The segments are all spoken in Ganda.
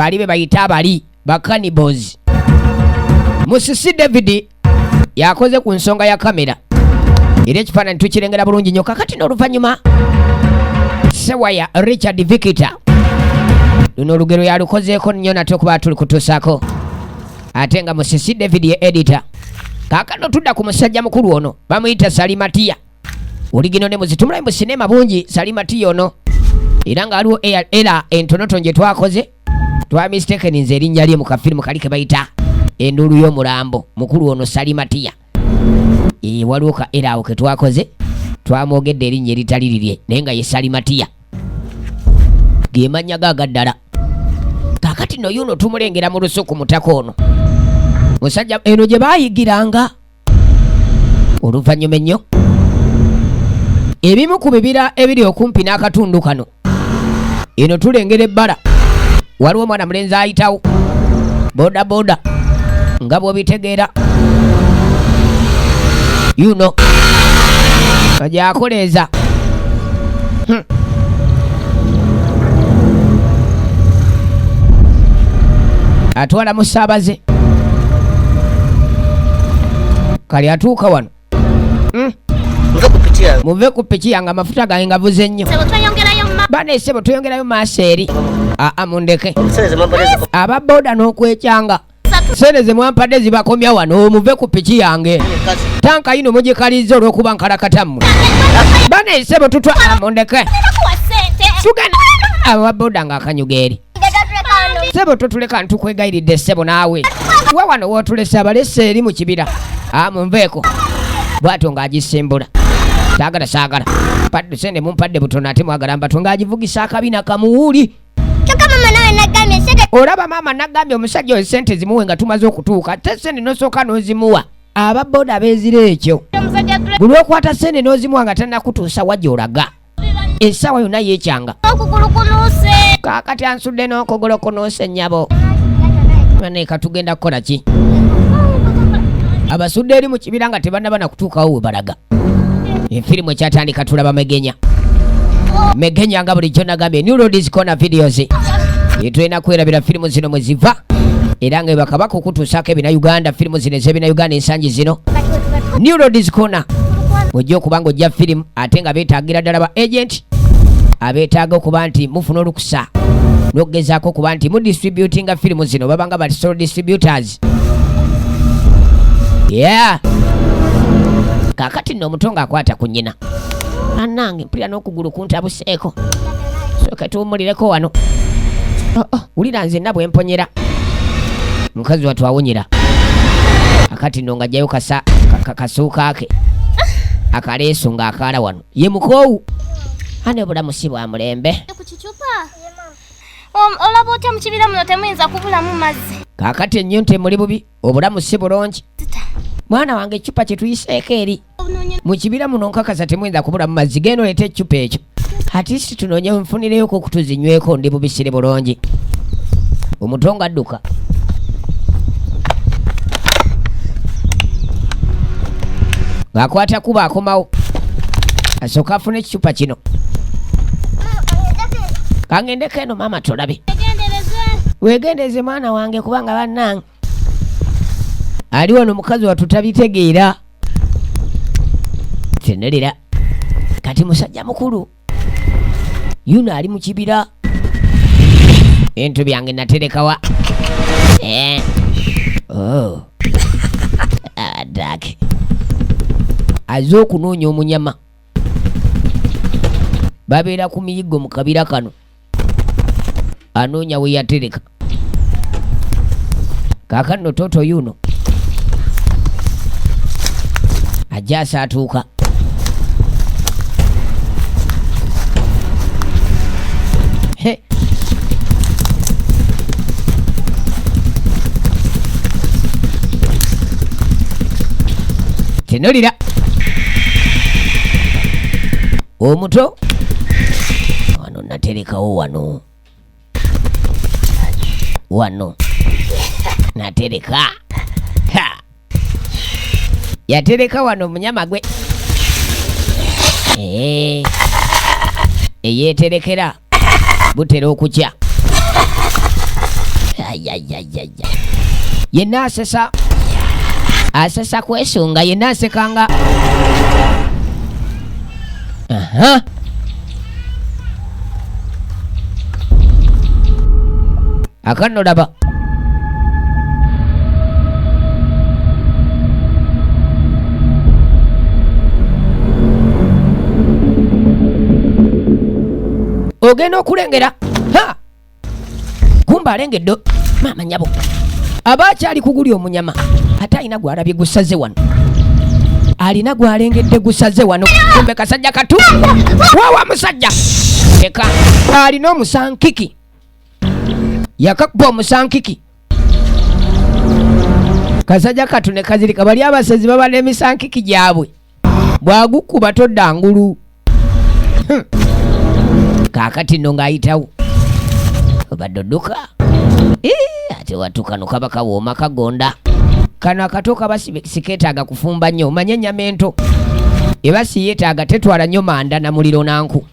bali be bayita abali cannibals. Musisi David yakoze ku nsonga ya kamera era ekifaananyi tukirengera bulungi nnyo. Kakati n'oluvannyuma Sewaya Richard Victor luno olugero yalukozeeko nnyo nate okuba tuli kutuusaako ate nga Musisi David ye editor. Kaakano tudda ku musajja mukulu ono bamuyita Salimatiya. Oligino ne muzitumulayo mu sinema bungi Salimatiya ono era nga aliwo era entonotono gye twakoze twa mistaken nze erinnya lye mu kafirimu kali ke bayita Enduulu y'Omulambo. Mukulu ono Salimatiya waliwo ka era awo ke twakoze twamwogedde erinnya eritali lirye naye nga ye Salimatiya ge mannya gaaga ddala. Kaakati no yuno tumulengera mu lusuku mutako ono musajja eno gye baayigiranga oluvannyuma ennyo ebimu ku bibira ebiri okumpi n'akatundu kano. Eno tulengera ebbala waliwo omwana mulenzi ayitawo boda boda nga bw'obitegeera yuno gyakoleeza atwala musaabaze kali atuuka wano muve ku piki yange amafuta gange ngavuze nnyo baneese bwe tweyongerayo maaso eri mundeke ababoda n'okwecyanga sente ze mwampadde zibakomya wano muve ku piki yange tanka yino mugikaliza olw'okuba nkalakatammwe baneese bwe tutwa mundeke tugenda ababoda nga akanyuga eri sebo totuleka ntukwegayiridde sebo naawe wa wano wootulese abalese eri mu kibira munveeko bwatyo ng'agisimbula saagala padde sente mumpadde butono ate mwagala mbatu ng'agivugisa akabina kamuwuli olaba maama nagambye omusajja oyo sente zimuwe nga tumaze okutuuka te sente nosooka n'ozimuwa ababoda beezira ekyo buli okwata sente n'ozimuwa nga tannakutuusa wajja olaga essaawa yonna yeekyanga kaakati ansudde n'okugolokonoose nnyabo naeka tugenda kukola ki abasudde eri mu kibira nga tebannaba nakutuukawo we balaga. Efirimu ekyatandika tulaba Megenya nga bulijjo nagambye New Roads Corner Videos tulina kwerabira firimu zino mwe ziva era nga ebaka bakukutuusaako ebinauganda firimu zino ez'ebinauganda ensangi zino New Roads Corner ojja okuba nga ojja firimu ate nga beetaagira ddala ba agent abeetaaga okuba nti mufuna olukusa n'okugezaako okuba nti mudistributinga firimu zino babanga bati sole distributors. Kaakati nno omuto ng'akwata ku nnyina annange mpulira n'okugulu kuntabuseeko soke tuwummulireko wano wulira nzenna bwe mponyera mukazi watwawunyira akati nno ng'ajjayo kasuuka ke akaleesu ng'akaala wano ye mukoowu ane bulamu si bwa mulembe olaba otya mu kibira muno temuyinza kubulamu mazzi kaakati ennyo nte muli bubi obulamu si bulungi mwana wange ecupa kyetuyiseeko eri mu kibira muno nkakasa temuyinza kubulamu mazzi genda oleeta ecupa ekyo ati si tunoonye nfunireyoko okutuzinyweko ndi bubisire bulungi omuto nga adduka ng'akwata kuba akomawo asooka afuna ekicupa kino kangendeko eno maama tolabe wegendereze mwana wange kubanga bannange ali wano mukazi watutabitegeera tenelera kati musajja mukulu yuno ali mu kibira bintu byange naterekawa adake azze okunoonya omunyama babeera ku miyiggo mu kabira kano anoonya we yatereka kaakano toto yuno ajja asaatuuka tenolira omuto wano naterekawo wano natereka yatereka wano munyama gwe eyeterekera butera okukya yenna asesa kwesunga, yenna asekanga. Akano laba. Ogenda okulengera. Kumba alengeddo. Mama nyabo. Abakyali kugulya omunyama. Ate alina gwalabye gusaze wano. Alina gwalengedde gusaze wano. Kumbe kasajja katu. Wawa musajja. Eka. Alina omusankiki. Yakakuba omusankiki. Kasajja katu ne kazirika. Bali abasezi baba n'emisankiki gyabwe. Bwagukuba todda ngulu. Kakati nno ng'ayitawo. Badodduka. Ate watu kano kaba kawooma kagonda. Kano akato kaba sikeetaaga kufumba nnyo. Omanye ennyama ento eba siyeetaaga tetwala nnyo manda na muliro nanku.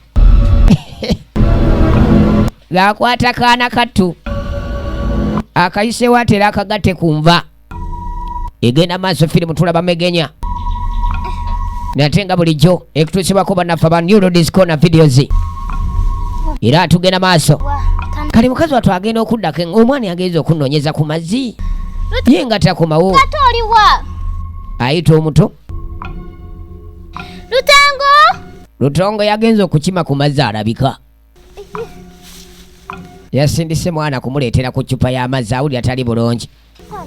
Gaakwata kaana kattu. Akayiseewo atera akagatte ku nva. Egenda maaso firimu tulaba Megenya. Nate nga bulijjo ekutuusibwako bannaffe ba Neurodisco na videos. Era tugenda maaso. Kali mukazi watu agenda okuddako omwana agenza okunoonyeza ku mazzi. Ye nga takomawo. Katoliwa. Ayita omuto. Lutongo yagenza okukima ku mazzi alabika. Yasindise mwana kumuleetera ku ccupa y'amazzi awuli atali bulungi.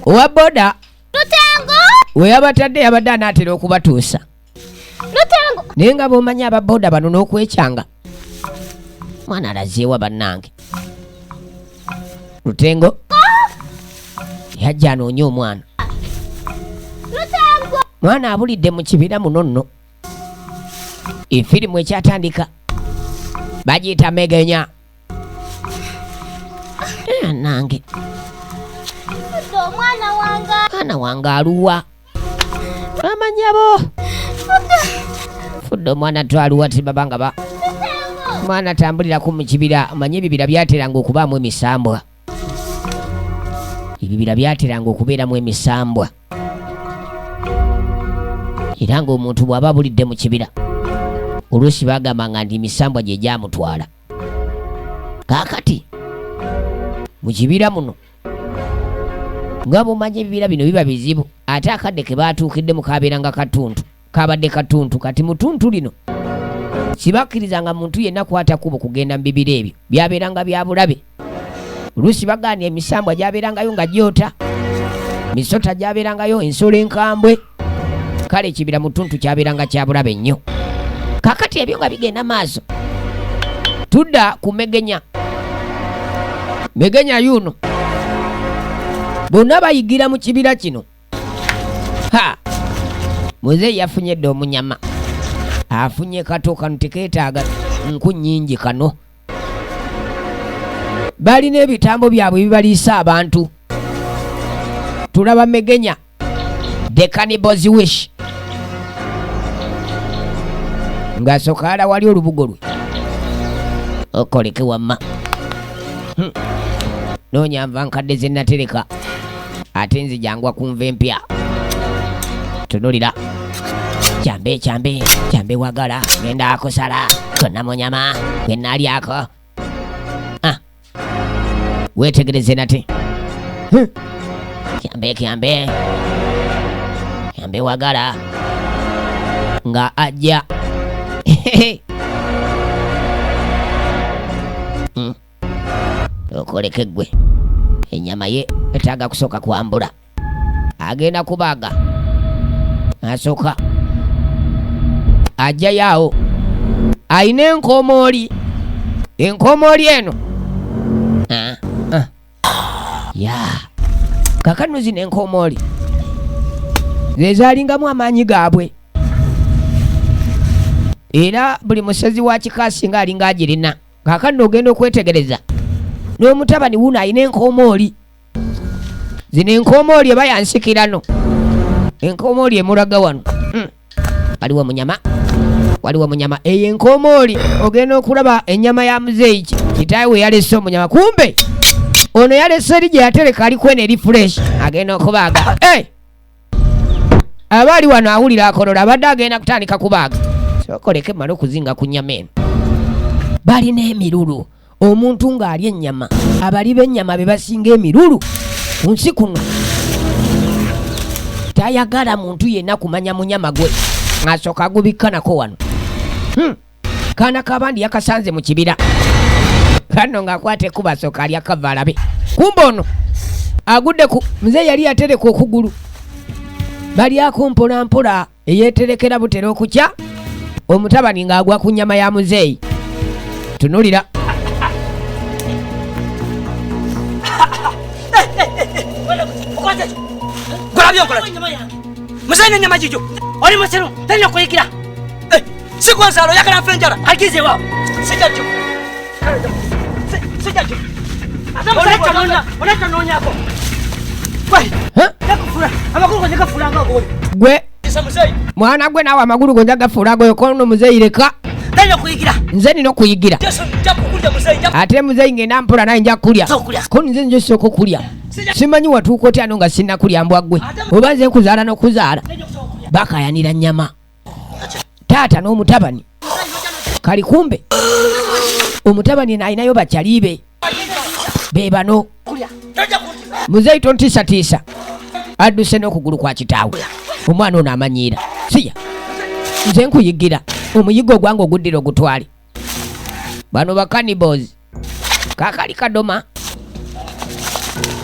Owa boda. Lutongo. We yabatadde yabadde anaatera okubatuusa. Naye nga bw'omanyi ababoda bano n'okwekyanga. Mwana alazeewa bannange. Lutengo yajja anoonya omwana. Mwana abulidde mu kibira muno nno. Efirimu ekyatandika bagiyita Megenya. Nange mwana wange aluwa. Amanyabo fudde omwana twaluwa tibabanga ba mwana tambulirako mu kibira. Amanye ebibira byateranga okubaamu emisambwa. Ebibira byateranga okubeeramu emisambwa. Era ng'omuntu bw'aba abulidde mu kibira oluusi bagambanga nti emisambwa gye gyamutwala. Kaakati mu kibira muno nga bumanye ebibira bino biba bizibu. Ate akadde ke baatuukiddemu kabeeranga katuntu. Kabadde katuntu kati mutuntu lino sibakkirizanga muntu yenna kwata kubo kugenda mu bibira ebyo. Byabeeranga bya bulabe. Oluusi bagaanye emisambwa gyabeerangayo nga gyota. Misota gyabeerangayo, ensolo enkambwe. Kale ekibira mutuntu kyabeeranga kya bulabe nnyo. Kakati ebyo nga bigenda maaso. Tudda ku Megenya. Megenya yuno bonna bayigira mu kibira kino. Muzeeyi yafunye dde omunyama. Afunye kato kano tekeetaaga nku nnyingi kano. Balina ebitambo byabwe bibaliisa abantu. Tulaba Megenya. The Cannibal's Wish. Ng'asooka ala wali olubugo lwe. Okoleke wamma. Noonya nva nkadde ze natereka. Ate nzijangwa ku nva empya. Tunulira. Kyambe wagala. Genda akusala. Konna munyama. Genda alyako. Weetegereze nate. Kyambe wagala. Nga ajja. Okoleke gwe. Ennyama ye etaaga kusooka kwambula. Agenda kubaaga. Asooka ajja yaawo. Ayina enkomooli. Enkomooli eno kakano zino enkomooli zezaalingamu amaanyi gaabwe. Era buli musezi wa kika singa alinga agirina. Kakano ogenda okwetegereza n'omutabani wuno ayina enkomooli. Zino enkomooli eba yansikirano. Enkomooli emulaga wano. Waliwo munyama. Eyo enkomooli ogenda okulaba ennyama ya muzeeyi kitaawe yalese omunyama. Kumbe ono yalese eri gye yatereka ali kwene refresh agenda okubaaga. Abaali wano awulira akolola abadde agenda kutandika kubaaga. Sokoleke mmale okuzinga ku nnyama eno. Balina emirulu. Omuntu ng'alya ennyama, abali b'ennyama be basinga emirulu ku nsi kuno. Tayagala muntu yenna kumanya munyama gwe ng'asooka agubikkanako wano. Kaana kabandi yakasanze mu kibira. Kano ng'akwata ekkuba asooka alya kavalabe. Kumbe ono agudde ku muzeeyi yali yatereka okugulu. Balyako mpola mpola eyeeterekera butera okukya. Omutabani ng'agwa ku nnyama ya muzeeyi. Tunulira. Muzeeyi nyama jijo. Oli musero tanya kuyikira. Siku nzalo yakala fenjara. Agize wao. Sijajo. Sijajo. Ona nonya ko. Wai. Yakufura. Amakuru ko yakafura ngako. Gwe. Mwana gwe nawe amagulu gonja gafura goyo kono muzeeyi leka. Tanya kuyikira. Nze nino kuyigira. Ate muzeeyi ngenda mpola naye nja kulya. Ko nze nje soko kulya. Simanyi watuuka otya nga sinna kulya mbwa gwe. Oba nze nkuzaala n'okuzaala. Bakayanira nnyama. Taata n'omutabani. Kali kumbe. Omutabani n'alinayo bakyaliibe. Be bano. Muzeeyi tontiisatiisa. Adduse n'okugulu kwa kitaawe. Omwana ono amanyiira. Siya. Nze nkuyigira. Omuyigo gwange oguddira ogutwale. Bano bakanibozi. Kakali Kadoma.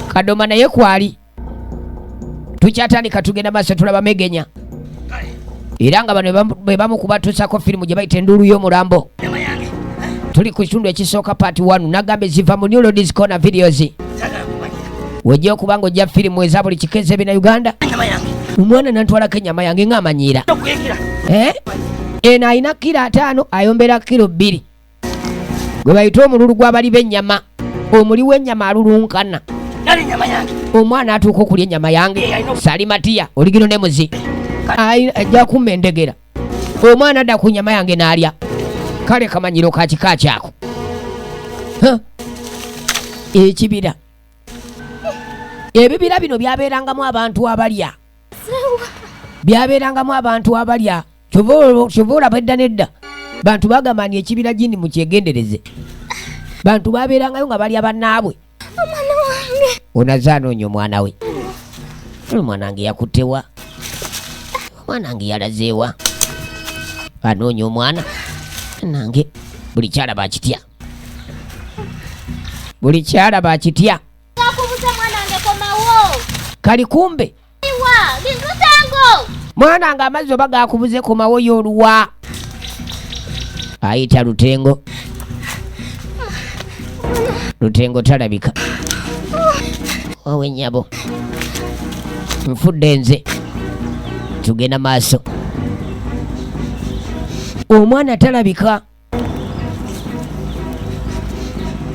Kadoma naye kwali. Tukyatandika tugenda maaso tulaba Megenya. Era nga bano be bamu kubatuusako firimu gye bayita Enduulu y'Omulambo. Tuli ku kitundu ekisooka part 1 nagambe ziva mu New Lords Corner videos. Wejja okuba ng'ojja firimu eza buli kikeeze bina Uganda. Omwana nantwalako ennyama yange ng'amanyiira. Eno alina kilo 5 ayombera kilo 2. Gwe bayita omululu gw'abali b'ennyama. Omuli w'ennyama alulunkana. Omwana atuuka okulya ennyama yange. Salimatiya oligino ne muzi. Ajja kumma endegera. Omwana adda ku nnyama yange n'alya. Kale kamanyiro ka kika kyako. Ekibira. Ebibira bino byabeerangamu abantu abalya. Byabeerangamu abantu abalya. Kyova olaba edda nedda. Bantu bagamba nti ekibira gindi mukyegendereze. Bantu babeerangayo nga balya bannaabwe. Omwana wange. Onazaanoonya omwana we. Omwana wange yakuttewa. Omwana wange yalazeewa. Anoonya omwana. Nange buli kyalaba akitya. Buli kyalaba akitya. Nakubuza mwana wange komawo. Kali kumbe. Iwa, Lutengo. Mwana wange amazzi oba gakubuze komawo y'oluwa. Ayita Lutengo. Lutengo talabika. Owe nnyabo. Nfudde nze. Tugenda maaso. Omwana talabika.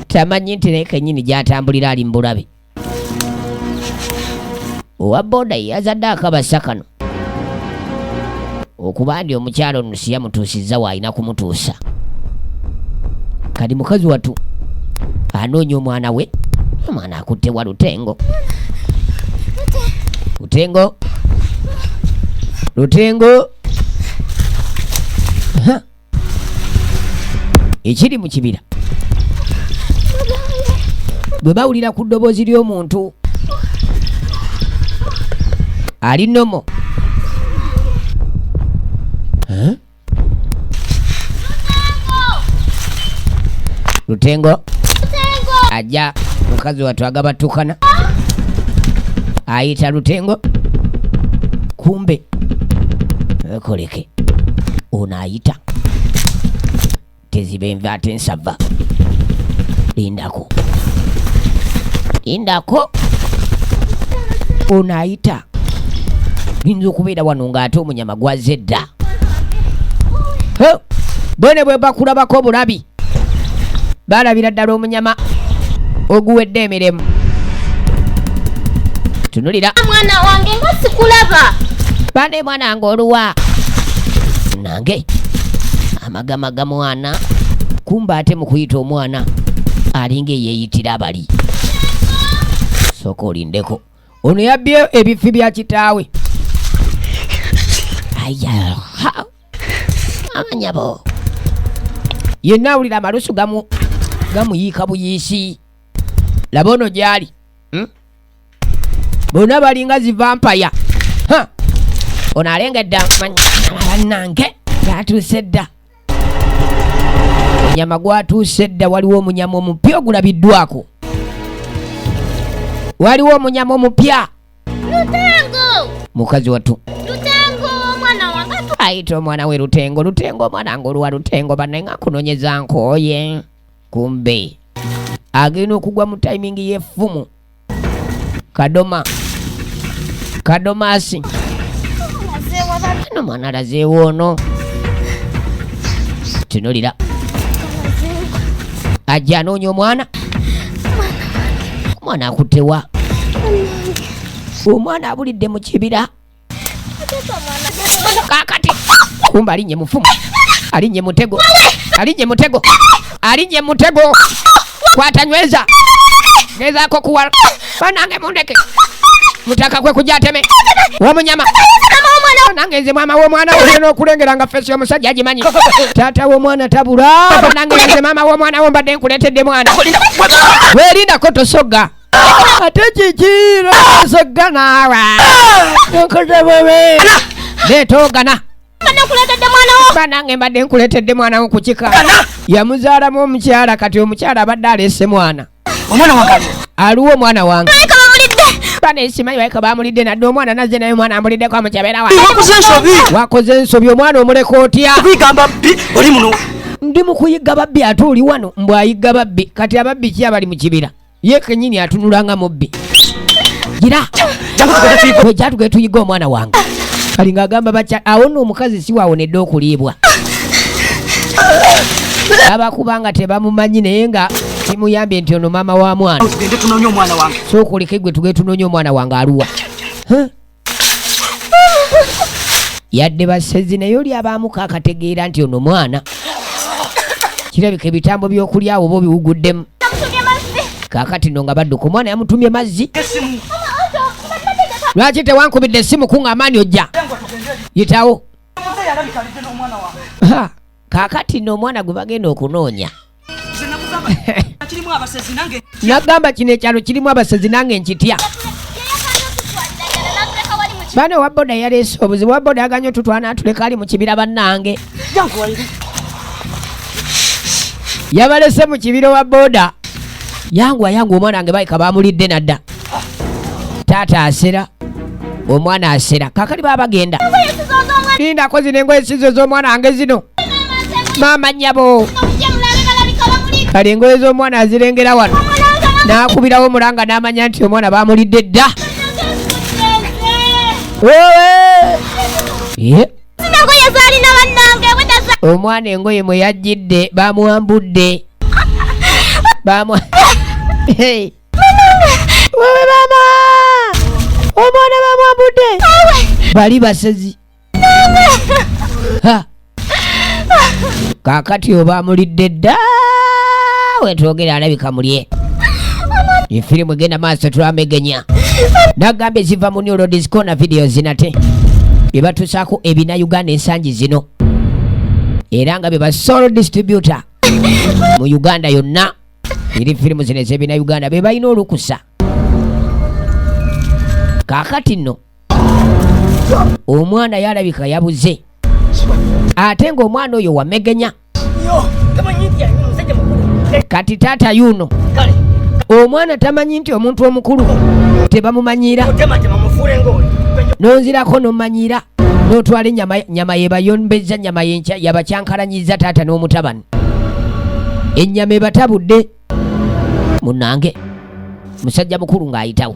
Tamanyi nti naye kennyini gy'atambulira ali mbulabe. Owa boda yazadde akabasa kano. Okuba ndi omukyalo ono si yamutuusizza w'alina kumutuusa. Kati mukazi watu anoonya omwana we. Omwana akutte wa Lutengo. Lutengo. Lutengo. Ekiri mu kibira. Bwe bawulira ku ddoboozi ly'omuntu ali nomo. Lutengo. Ajja mukazi watu agabatukana. Ayita Lutengo. Kumbe koleke ono ayita tezibe enva ate nsava. Lindako. Ono ayita binza okubeera wano ng'ate omunyama gwazze dda. Bwene bwe bakulabako obulabi balabira ddala omunyama oguwedde emiremu. Tunulira. Mwana wange nga sikulaba. Bane mwana wange oluwa. Nange amagamaga mwana. Kumba ate mu kuyita omwana alinga eyeeyitira abali. sooka olindeko. Ono yabbye ebifi bya kitaawe. Aya amanyabo yenna awulira amalusu gamuyiika buyiisi. Laba ono gyali bonna balinga zivampaya. Ono alengedde bannange gwatuuse dda. Omunyama gwatuuse dda. Waliwo omunyama omupya ogulabiddwako. Waliwo omunyama omupya. Lutengo! Mukazi wattu. Lutengo omwana wange. Ayita omwana we Lutengo. Lutengo omwana ng'oluwa Lutengo bannenga kunoonyeza nkooye. Kumbe agenda okugwa mu tayimingi y'effumu. Kadomasi. Ano mwana alazeewo ono. Tunulira. Ajja anoonya omwana. Omwana akutewa. Omwana abulidde mu kibira. Kaakati kumbe alinnye mufumu. Alinnye mutego. Kwata nyweza. Gezaako kuwala. Banange mundeke. Mutaka kwe kujja ateme. W'omunyama. Banange nze maama w'omwana olina okulengera nga ffeesi y'omusajja agimanyi. Taata w'omwana tabula. Banange nze maama w'omwana wo mbadde nkuleetedde mwana. Weerindako tosogga. Ate kikiro tosogga naawe. Nkoze bwewe. Neetoogana. Banange mbadde nkuleetedde mwana wo ku kika. Yamuzaalamu omukyala kati omukyala abadde aleese mwana. Omwana wange. Aliwo omwana wange. Bane simanyi bayika bamulidde nadde omwana nazze naye omwana amuliddeko amukyabera wa. Wakoze ensobi omwana omuleka otya? Kuyigamba bbi oli muno. Ndi mu kuyigga babbi ate oli wano mbw ayigga babbi. Kati ababbi ki abali mu kibira? Ye kennyini atunulanga mubbi. Gira. Wejja tugende tuyigga omwana wange. Kali ng'agamba bakya awo nno omukazi si waawonedde okuliibwa. Abakubanga tebamumanyi naye nga kimuyambye nti ono maama wa mwana. Tugende tunoonya omwana wange. Sookoleke gwe tugende tunoonya omwana wange aluwa. Yadde basezi naye oli abaamuko akategeera nti ono mwana. Kirabika ebitambo by'okulya awo bo biwuguddemu. Kaakati nno nga badduka omwana yamutumye mazzi. Lwaki tewankubidde essimu kuŋŋamaani ojja? Yitawo. Kaakati nno omwana gwe bagenda okunoonya. Nagamba kino ekyalo kirimu abasezi nange nkitya. Bane wa boda yaleese obuzibu. Wa boda yaganye otutwana atuleka ali mu kibira bannange. Yabalese mu kibira wa boda. Yangu omwana wange bayika bamulidde nadda. Taata asera. Omwana asera. Kakali baba bagenda. Linda kozi n'engoye sizo z'omwana wange zino. Maama nnyabo. Kali engoye z'omwana azirengera wano. N'akubirawo omulanga n'amanya nti omwana bamulidde dda. Omwana engoye mwe yajjidde bamuwambudde. Wewe mama! Omwana bamwambudde. Bali basezi. Kaakati oba amulidde dda. Wetwogera alabika mulye. Efirimu egenda maaso tulamegenya. Nagambye ziva mu New Road Corner video zinate. Ebatusaako ebina Uganda ensangi zino. Era nga beba solo distributor mu Uganda yonna. Eri firimu zino ez'ebina Uganda be balina olukusa. Kaakati nno omwana yalabika yabuze. Ate ng'omwana oyo wamegenya. Kati taata yuno omwana tamanyi nti omuntu omukulu tebamumanyira. Nonzirako nomanyira n'otwala ennyama yebayombezza ennyama yenkya yabakyankalanyiza taata n'omutabani. Ennyama ebatabudde munange musajja mukulu ng'ayitawo.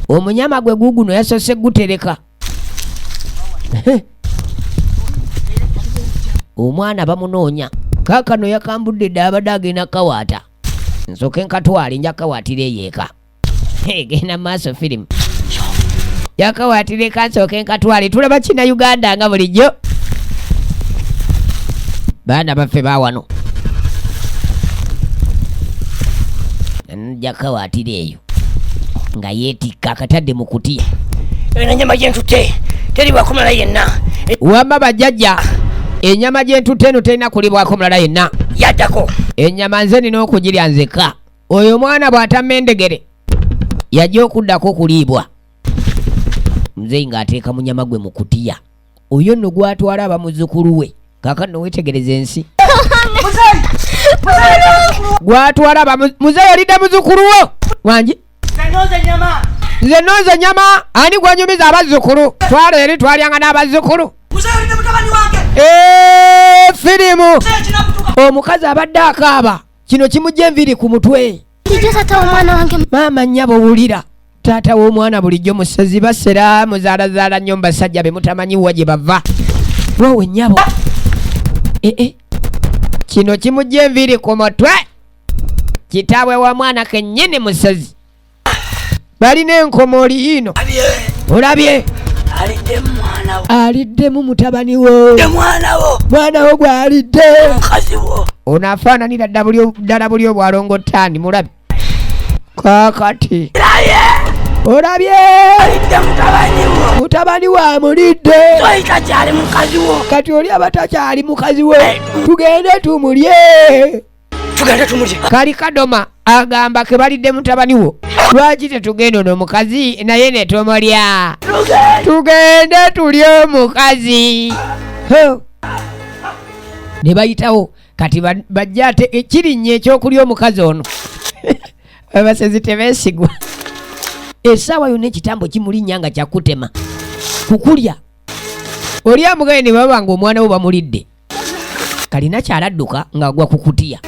Omunyama gwe guguno yasose gutereka. Omwana bamunoonya. Kaakano yakambudde dda abadde agenda kawaata. Nsooke nkatwale nja kawaatira eyeeka. Genda maaso firimu. Yakawaatira eka nsooke nkatwale. Tulaba kina Uganda nga bulijjo. Baana baffe baawano. Jakawatira eyo nga yeetikka akatadde mu kutiya. Ennyama gye ntute teribwako mulala yenna. Wamba bajjajja, ennyama gye ntute eno terina kulibwako mulala yenna. Yaddako. Ennyama nze nina okugirya nzekka. Oyo mwana bw'atamma endegere yajja okuddako okuliibwa. Muzeeyi ng'ateeka munyama gwe mu kutiya. Oyo nno gwatwala abamuzzukulu we. Kaakano nno weetegereza ensi. Gwatwala muzeeyi olidde muzzukulu wo. Wangi? Nze nnoze nyama. Ani gwanyumiza abazzukulu? Twala eri twalyanga n'abazzukulu. Firimu. Omukazi abadde akaaba. Kino kimujja enviri ku mutwe. Maama nnyabo wulira. Taata w'omwana bulijjo musezi basera muzaalazaala nnyo mbasajja be mutamanyiwa gye bava. Wowe nnyabo. Kino kimujja enviri ku mutwe. Kitaabwe wa mwana kennyini musezi. Balina enkomooli ino. Olabye? Aliddemu mutabani wo. Mwana wo gw'alidde. Onaafaananira ddala buli obwalongo ttaani mulabe. Kaakati. Olabye? Mutabani wo amulidde. Kati oli abatakyali mukazi we. Tugende tumulye. Kali kadoma agamba ke balidde mutabani wo. Lwaki tetugenda ono mukazi naye ne tomulya? Tugende tulye omukazi. Ne bayitawo kati bajja ate ekirinnya ekyokulya omukazi ono. Abasezi tebeesigwa. Essaawa yonna ekitambo kimulinnya nga kyakutema. Kukulya. Oli amugaye ne baba nga omwana wo bamulidde. Kalina kyaladduka ng'agwa ku kutiya.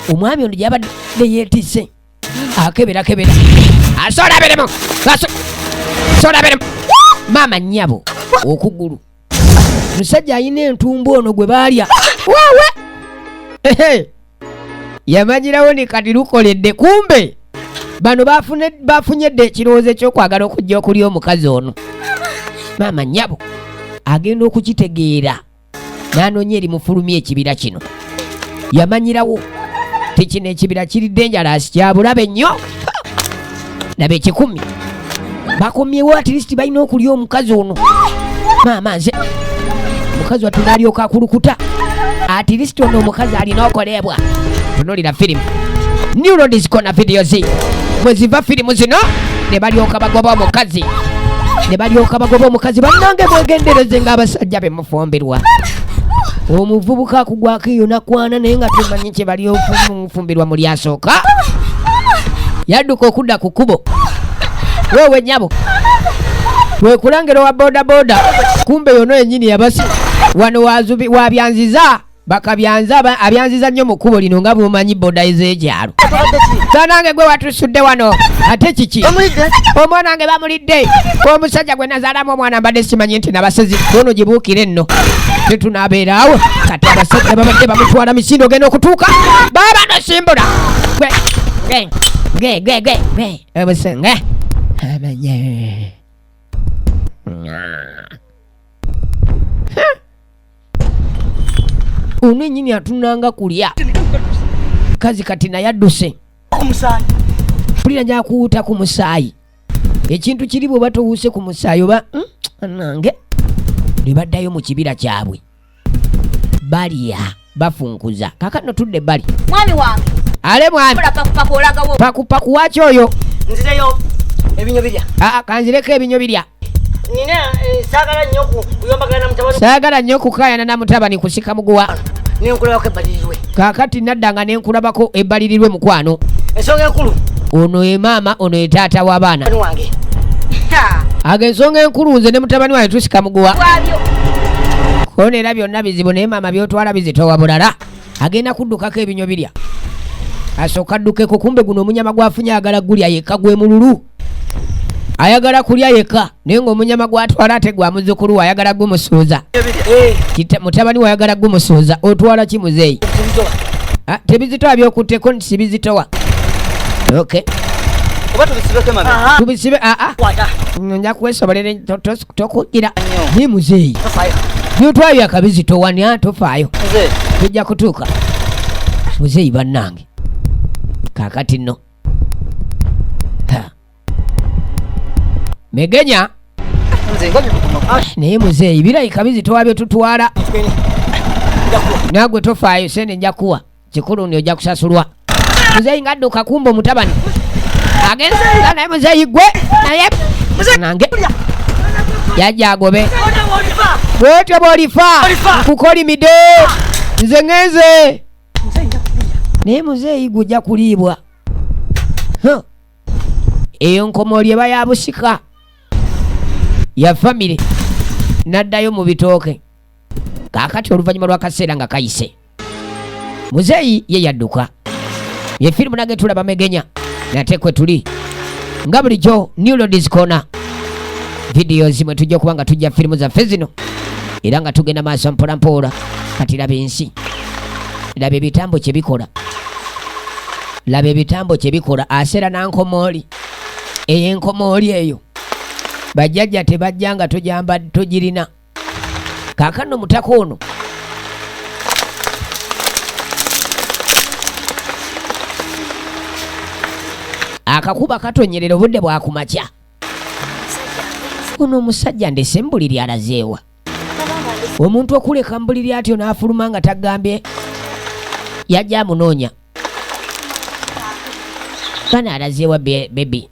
Omwami ono gy'abadde yeetisse. Akebera. Asolaberemu. Solaberemu. Maama nnyabo okugulu. Musajja ayina entumbu ono gwe baalya. Waawe. Yamanyirawo ne kati lukoledde. Kumbe bano bafunyedde ekirowoozo ekyokwagala okujja okulya omukazi ono. Maama nnyabo agenda okukitegeera n'anoonya eri mufulumya ekibira kino. Yamanyirawo tekino ekibira kiri dangerous kyabulabe nnyo. Laba ekikumi. Bakomyewo at least balina okulya omukazi ono. Maama nze omukazi wattu n'alyoka akulukuta. At least ono omukazi alina okolebwa. Tunuulira firimu. New Roads Corner videos. Bwe ziva firimu zino ne balyoka bagoba omukazi. Bannange mwegendereze ng'abasajja be mufumbirwa. Omuvubuka akugwako eyo nakwana naye nga tumanyi kye bali omufumbirwa mu lyasooka. Yadduka okudda ku kkubo. Wewe nnyabo. Wekulangira wa bodaboda. Kumbe yono yennyini yabasi. Wano wabyanziza. Bakabyanza abyanziza nnyo mu kkubo lino nga bw'omanyi boda ez'ekyalo. Tanange gwe watusudde wano. Ate kiki? Omwana wange bamulidde. Omusajja gwe nazaalamu omwana mbadde simanyi nti nabasezi. Ono gibuukire nno. Tetunaabeeraawo. Kati abasajja babadde bamutwala misinde ogenda okutuuka. Baba nosimbula. Gwe. Obusenga. Amanye. Ono ennyini atunanga kulya. Kazi kati naye adduse. Pulira nja kuwuuta ku musaayi. Ekintu kiri bw'oba towuuse ku musaayi oba nange. Ne baddayo mu kibira kyabwe. Balya bafunkuza. Kaakano tudde bali. Mwami wange. Ale mwami. Pakupaku waki oyo? Nzireyo ebinyo birya. Kanzireko ebinyo birya. Nina saagala nnyo kuyombagana na mutabani. Saagala nnyo kukaayana na mutabani kusika muguwa. Nenkulabako ebbalirirwe. Kaakati naddanga nenkulabako ebbalirirwe mukwano. Ensonga enkulu. Ono ye maama, ono ye taata w'abaana. Wange. Ag'ensonga enkulu nze ne mutabani wange tusika muguwa. Kono era byonna bizibu naye maama byotwala bizitowa bulala. Agenda kuddukako ebinyo birya. Asooka addukeko kumbe guno omunyama gwafunye ayagala gulya yekka gwe mululu. Ayagala kulya yekka naye ng'omunyama gwatwala ate gwa muzzukulu ayagala gumusuuza. Mutabani wayagala gumusuuza. Otwala ki muzeeyi? Tebizitowa byokutteko nti sibizitowa. Okay. Oba tubisibeko mami. Tubisibe nja kwesobolera tokugira. Ni muzeeyi. Byotwayo akabizitowa ni atofaayo. Tujja kutuuka. Muzeeyi bannange. kakati nno Megenya naye muzeeyi birayika bizitowa bye tutwala nagwe tofaayo sente nja kuwa kikulu nti ojja kusasulwa muzeeyi ngadduka kumba omutabani agenza naye muzeeyi gwe naye nange yajja agobe bwotyo bwolifa nkukolimidde nze ngenze naye muzeeyi gujja kuliibwa eyo nkomoli eba ya busika ya famire naddayo mu bitooke kakati oluvannyuma lw'akaseera nga kayise muzeeyi ye yadduka ye firimu nage tulaba Megenya nate kwe tuli nga bulijjo New Ladies Corner vidiyo zimwe tujja okuba nga tujja firimu zaffe zino era nga tugenda maaso mpolampola kati laba ensi laba ebitambo kye bikola laba ebitambo kye bikola aseera nankomooli eyo enkomooli eyo bajjajja tebajja nga tojamba togirina kaakano mutaka ono akakuba katonyerera obudde bwakumakya ono omusajja ndese mbuliri alazeewa omuntu okuleka mbuliri atyo n'afuluma nga tagambye yajja amunoonya kana alazeewa bebi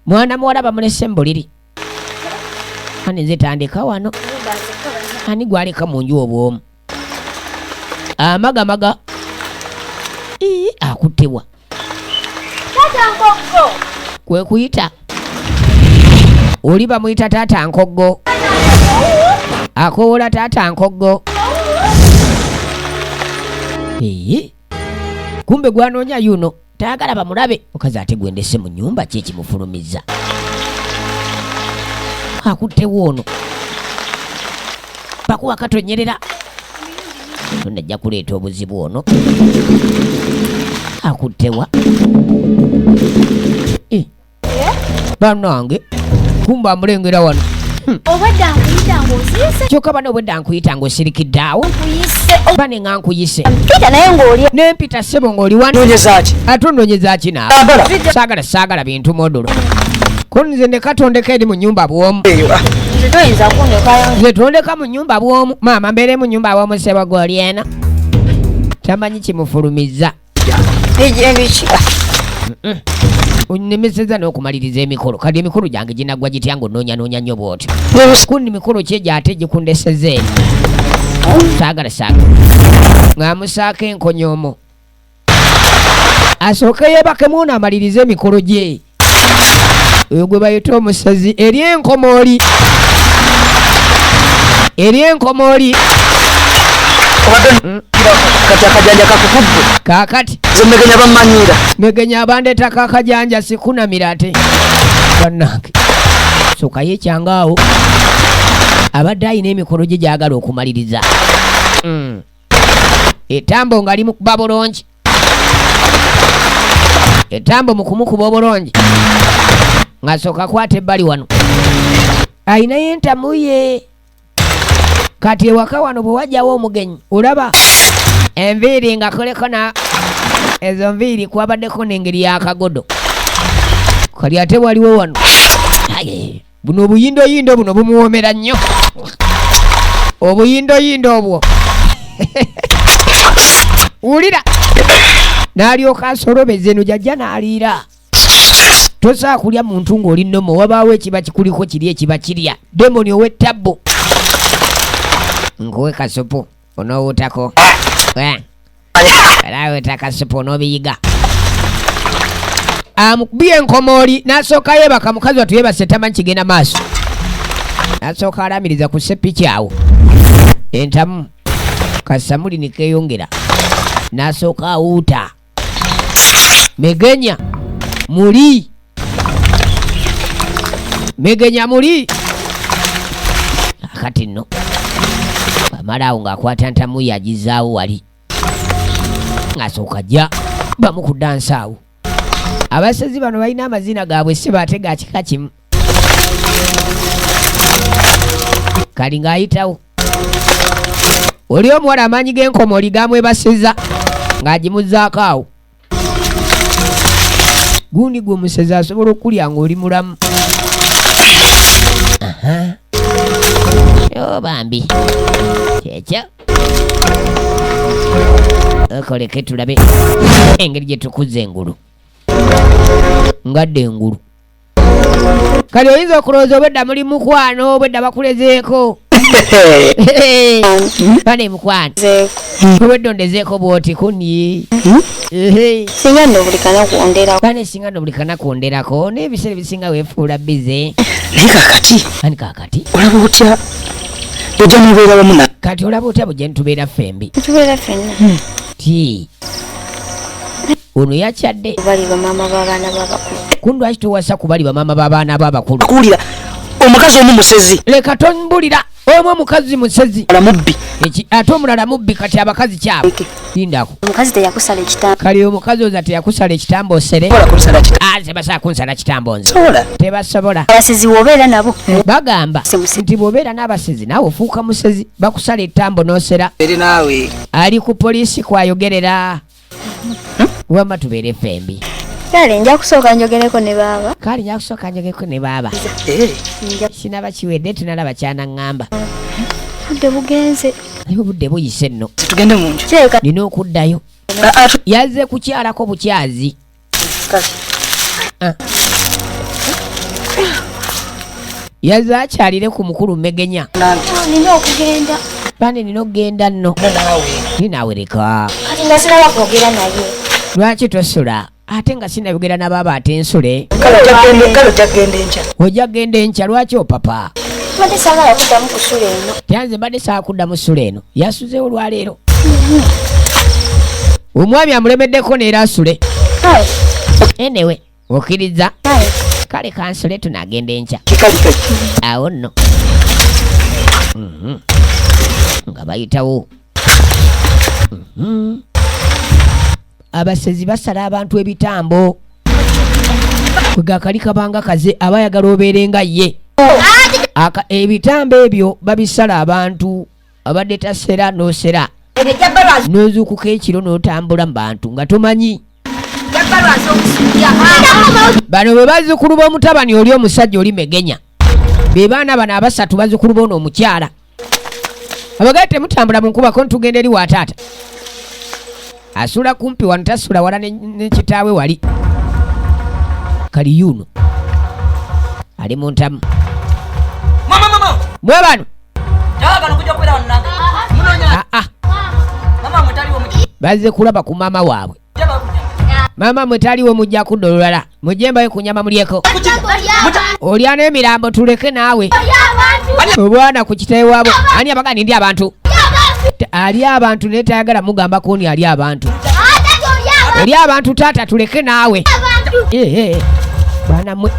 mwana muwala bamulese mbuliri ani zitandika wano ani gwaleka mu nju obwomu amagamaga akuttebwa kwe kuyita oli bamuyita taata nkoggo akoola taata nkoggo kumbe gwanoonya yuno tayagala bamulabe mukazi ate gwendese mu nnyumba kyekimufulumiza akuttewo ono pakuwa katonyerera tonajja kuleeta obuzibu ono akuttewa bannange kumba amulengera wano obadde ankuyita ng'osirise kyokka bano obwedde ankuyita ng'osirikidde awo bane nga nkuyise mpita naye ng'oli nempita ssebo ng'oli wano ate ononyeza ki naawe saagala bintu modulo ko nze ndekatondeka eri mu nnyumba bw'omu toyinza kundekayo nze tondeka mu nnyumba bw'omu maama mbeere mu nnyumba bw'omu ssebo g'oli eno tamanyi kimufulumiza ebiki onnemeseza n'okumaliriza emikolo kati emikolo gyange ginaggwa gitya ng'onoonyanoonya nnyo bw'otyo kundi mikolo ki egyo ate gikundeseza eno saagala ng'amusaako enkonyoomo asooke yeebakemu ono amaliriza emikolo gye oyo gwe bayita omusazi eri enkomooli kati akajanja kakukubbe kaakati ze Megenya bamanyira Megenya abandeetako akajanja sikunamira ate bannange soka yekyangaawo abadde ayina emikolo gye gyagala okumaliriza etambo nga limukuba bulungi etambo mukumukuba obulungi ng'asooka kwata ebbali wano ayinayo entamu ye kati ewaka wano bwe wajjawo omugenyi olaba enviiri nga koleko na ezo nviiri kwabaddeko n'engeri y'akagodo kali ate waliwo wano buno obuyindoyindo buno bumuwoomera nnyo obuyindoyindo obwo wulira n'alyoka asolobeza eno jajja n'aliira tosaa kulya muntu ng'oli nnomo wabaawo ekiba kikuliko kiri ekiba kirya demoni ow'ettabbo nkuwe kasupu onoowutako era weta kasupu onoobiyiga amukubye enkomooli n'asooka yeebaka mukazi watu yeebase tamanyi kigenda maaso n'asooka alamiriza ku sepiki awo entamu kasamuli nikeeyongera n'asooka awuuta Megenya muli Megenya muli akati nno bamala awo ng'akwata ntamu yagizaawo wali ng'asooka jja bamu ku dansi awo abasezi bano balina amazina gaabwe si baate ga kika kimu kali ng'ayitawo oli omuwala amaanyi g'enkomoli gamwebasiza ng'agimuzaako awo. Gundi gwe omusezi asobola okulya ng'oli mulamu. Yo bambi kyekyo okoleke tulabe engeri gye tukuza engulu ngadde engulu. Kale oyinza okulowooza obwedda muli mukwano obwedda bakulezeeko. Bane mukwano obwedda ondezeeko bwoti kuni singa nno buli kanakuonderako. bane singa no buli kanakuonderako n'ebiseera ebisinga weefuula bize. Naye kakati Ani kaakati olaba otya ojja mubeera wamu na kati olaba otya bwe gye ntubeera ffembi Tubeera ffenna. ti ono yakyadde Bali bamaama b'abaana b'abakulu. kundwaki towasa kubali bamaama b'abaana b'abakulu. kuwulira omukazi omu musezi Leka tombulira omu omukazi musezi alamubbi ate omulala mubbi kati abakazi kyabo lindako. Omukazi teyakusala ekitanda. Kale omukazi oza teyakusala ekitambo osere sobola kulusala kita tebasobola kunsala kitambo nze sobola tebasobola. Abasezi w'obeera nabo. Bagamba Musezi. nti bw'obeera n'abasezi naawe ofuuka musezi bakusala ettambo n'osera. eri naawe Ali ku poliisi kwayogerera wamma tubeere ffembi. Kale nja kusooka njogereko ne baaba. Kale nja kusooka njogeko ne baaba sinaba kiwedde tunalaba kyanaŋŋamba Budde bugenze. naye obudde buyise nno tugende mu nju Kirabika nina okuddayo. Yazze kukyalako bukyazi. Yazze akyalire ku mukulu Megenya. nina okugenda. Bane nina okugenda nno naawe ninaawereka. Kati nga sinaba kwogera naye. Lwaki tosula ate nga sinabigera na baaba ate nsule. kale ojja kgenda enkya Ojja genda enkya lwaki opapa? Tubadde saagala kuddamu kusula eno. Tyanze mbadde sawa kuddamu ssula eno yasuzeewo lwaleero. Omwami amulemeddeko neera asule. Kale, Enewe okkiriza kale. kale kansule tunagenda enkya kikaliko awo nno nga bayitawo. Abasezi basala abantu ebitambo kwegakali kabanga kaze abayagala obeere nga ye. Ebitambo ebyo babisala abantu abadde tasera n'osera n'ozuukuka ekiro n'otambula mu bantu nga tomanyi. Bano be bazzukulu b'omutabani oli omusajja oli Megenya. Be baana bano abasatu bazzukulu b'ono omukyala. Abagale temutambula mu nkubako ntugenda eri wa taata. Asula kumpi wano tasula wala ne kitaawe wali. Kali yuno ali mu ntamu. mama Mwe bano jagala kujja kwera wonna munonya mama mutaliwo mujja bazze kulaba ku maama waabwe. Maama mwe taliwo mujja kudda olulala mujembayo ku nyama mulyeko. Olya n'emirambo tuleke naawe. Obwana ku kitaawe waabwe ani abagani ndi abantu. Ali abantu naye tayagala mugamba ko ni ali abantu. Oli abantu taata tuleke naawe. Bwana mwe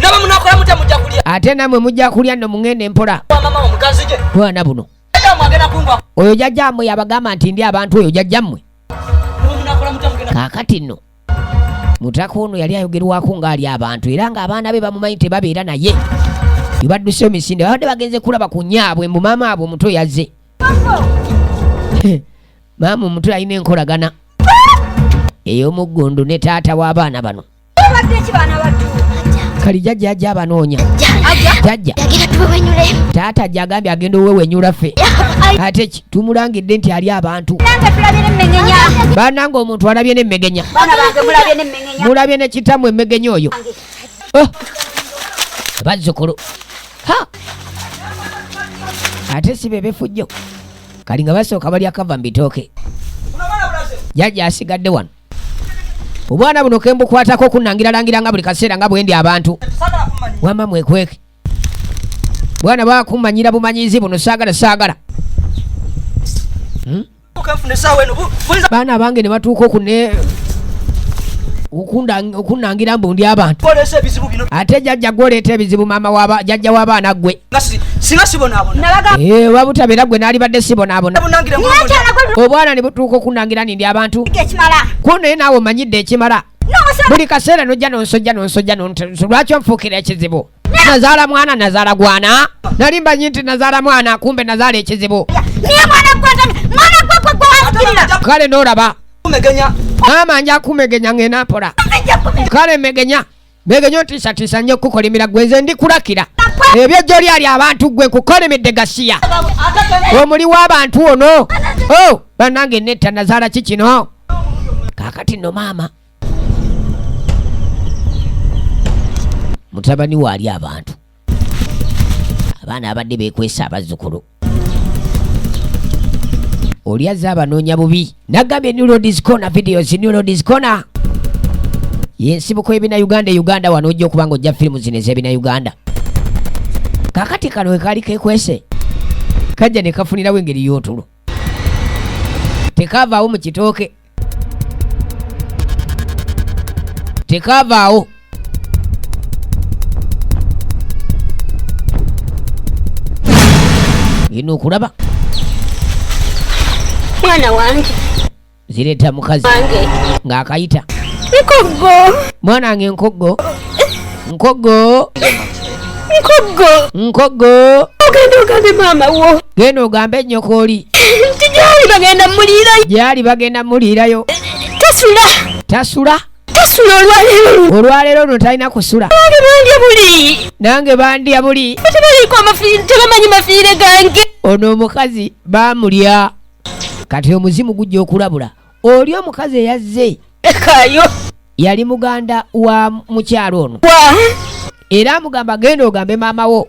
naba munakola mutya mujja kulya ate namwe mujja kulya nno mungende mpola. mama omukazi gye Bwana buno mwagenda kungwa oyo jjajjammwe yabagamba nti ndi abantu oyo jjajjammwe. naba munakola mutya mugenda Kaakati nno mutaka ono yali ayogerwako ng'ali abantu era ng'abaana be bamumanyi tebabeera naye. Badduse emisinde babadde bagenze kulaba ku nyaabwe mbu maama abo omuto yazze. Maama omuto alina enkolagana ey'omuggundu ne taata w'abaana bano. Kali jjajja ajja abanoonya. Jjajja taata gy'agambye agenda owewenyula ffe ate tumulangidde nti ali abantu. Bannange omuntu alabye n'emmegenya mulabye ne kitammwe emmegenya oyo. Bazzukulu ate si be befujjo kali nga basooka bali akava mu bitooke. Jjajja asigadde wano. Obwana buno kembukwatako kunnangira nga buli kaseera nga bwendi abantu. Wamma mwekweke bwana bakummanyira bumanyizi buno saagala. Baana bange ne batuuka okunnangira mbu ndi abantu. Ate jjajja gwoleeta ebizibu maama jjajja w'abaana gwe. singa sibonaabona Wabutabeera gwe n'alibadde sibonaabona. Obwana ne butuuka okunnangira ndi abantu. Ko naye naawe omanyidde ekimala. Buli kaseera nojja nonsojja lwaki onfuukira ekizibu? Nazaala mwana nazaala gwana. Nali mbanyi nti nazaala mwana kumbe nazaala ekizibu. kale n'olaba kumegenya maama nja kumegenya ng'ena mpola kale megenya otiisatiisa nnyo okukolimira gwenze ndikulakira ebyo gy'oli ali abantu gwe kukolimidde gasiya omuli w'abantu ono bannange netta nazaala ki kino kaakati nno maama mutabani waali abantu abaana abadde beekwesa abazzukulu oli azze abanoonya bubi nagambye Neurodiscona videos Neurodiscona yensibuko ebina Uganda wano ojja okuba nga ojja firimu zino ez'ebina Uganda kakati kano wekaali kekwese kajja ne kafunirawo engeri y'otulo tekavaawo mu kitooke tekavaawo ino okulaba mwana wange zireeta mukazi wange ng'akayita nkoggo mwana wange nkoggo ogenda ogambe maama wo genda ogambe ennyoko oli nti gyali bagenda muliirayo tasula olwaleero olwaleero luno talina kusula nange bandya buli tebamanyi mafiire gange ono omukazi baamulya kati omuzimu gujja okulabula oli omukazi eyazze ekayo yali muganda wa mukyalo ono era amugamba genda ogambe maama wo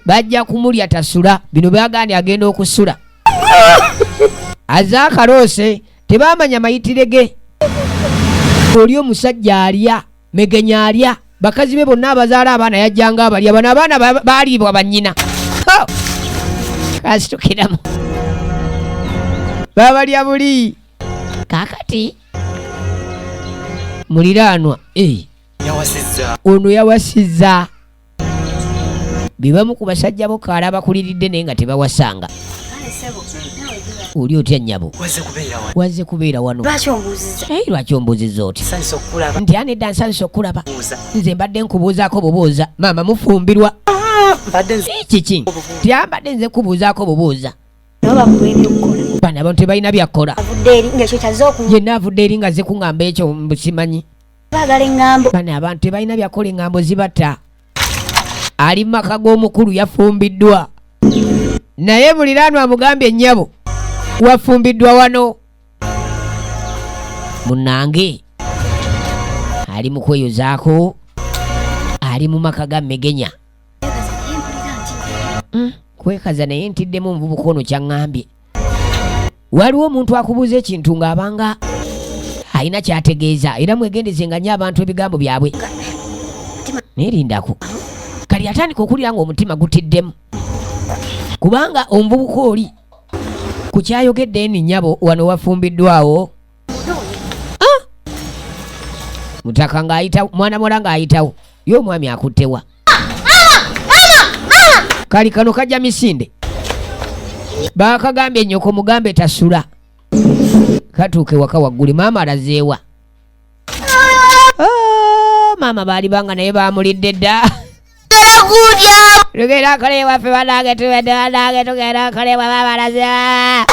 bajja kumulya tasula bino byagandi agenda okusula azze akaloose tebamanya mayitire ge oli omusajja alya megenya alya bakazi be bonna abazaala abaana yajjanga abalya bano abaana baaliibwa bannyina kasitukiramu babalya buli kakati muliraanwa ono yawasizza bibamu ku basajja bo kaala bakuliridde naye nga tebawasanga oli otya nnyabo wazze kubeera wano lwaki ombuuzizza oti nti anedda nsanisa okulaba nze mbadde nkubuuzaako bubuuza maama mufumbirwa kiki tyambadde nze kubuuzaako bubuuza bano abantu tebalina byakkola yenna avudde eri nga ze kuŋŋamba ekyo mbusimanyi bano abantu tebalina byakkola eŋŋambo zibatta ali mu maka g'omukulu yafumbiddwa naye muliraanwa amugambye ennyabo wafumbiddwa wano munnange ali mu kweyozaako ali mu maka ga megenya kwekaza naye ntiddemu omuvubuka ono kyaŋŋambye waliwo omuntu akubuuza ekintu ng'abanga alina kyategeeza era mwegendezenga nnyo abantu ebigambo byabwe neerindako kali atandika okulira ng'omutima gutiddemu kubanga omuvubuka oli ku kyayogedde eni nnyabo wano wafumbiddwawo mutaka ng'ayitawo mwana muwala ng'ayitawo ye omwami akuttewa kali kano kajja misinde bakagambye ennyoko mugambe tasula katuuke waka wagguli maama alazeewa maama baali banga naye bamulidde dda tugenda akole waffe banange tubedde banange tugenda akole bwe babalazeewa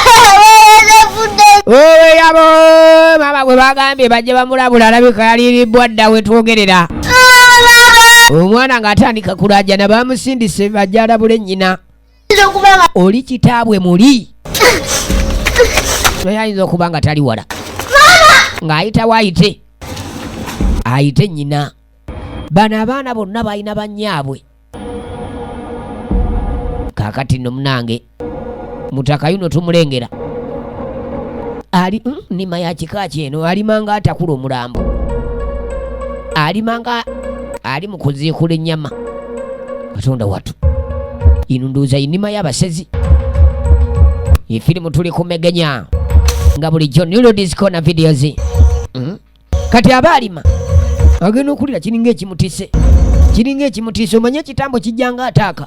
yabo maama gwe bagambye bajje bamulabula alabika yaliribbwa dda wetwogerera omwana ng'atandika kulaajana bamusindise bajja alabule nnyina oli kitaabwe muli naye ayinza okuba nga tali wala ng'ayitawo ayite nnyina bano abaana bonna balina bannyaabwe kaakati nno munange mutaka yuno tumulengera ali nima ya kika kyeno alimanga atakula omulambo alimanga ali mu kuziikula ennyama katonda watu ino ndowooza inima y'abasezi efirimu tuli kumegenya nga bulijjo Neurodiscona videos kati aba alima agenda okulira kiringa ekimutise omanye ekitambo kijjanga ataaka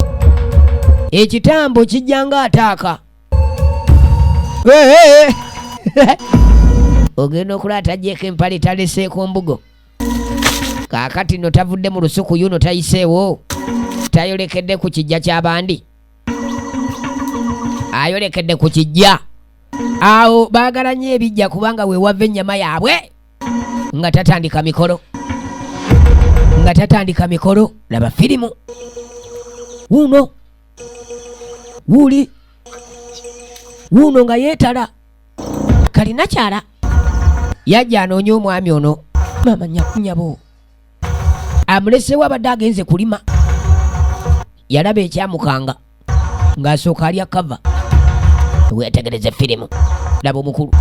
ekitambo kijjanga ataaka ogenda okulata ajjeeko empale taleseeko mbugo kaakati no tavudde mu lusuku yuno tayiseewo tayolekedde ku kijja ky'abandi ayolekedde ku kijja awo baagala nnyo ebijja kubanga we wava ennyama yaabwe nga tatandika mikolo laba firimu wuuno wuuno nga yeetala kalina kyala yajja anoonya omwami ono maama nyakunyabo amulesewo abadde agenze kulima yalaba ekyamukanga ng'asooka alya kava weetegereze firimu laba omukulu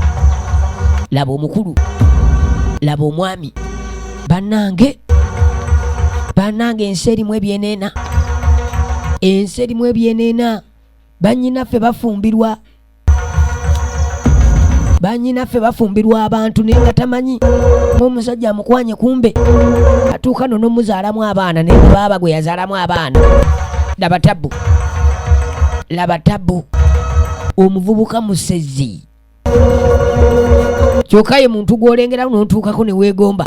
laba omwami bannange ensi erimu ebyeneena bannyinaffe bafumbirwa abantu naye nga tamanyi omusajja amukwanye kumbe atuuka no n'omuzaalamu abaana naye baaba gwe yazaalamu abaana laba tabbu omuvubuka musezi kyokka ye muntu gw'olengerawo n'otuukako ne weegomba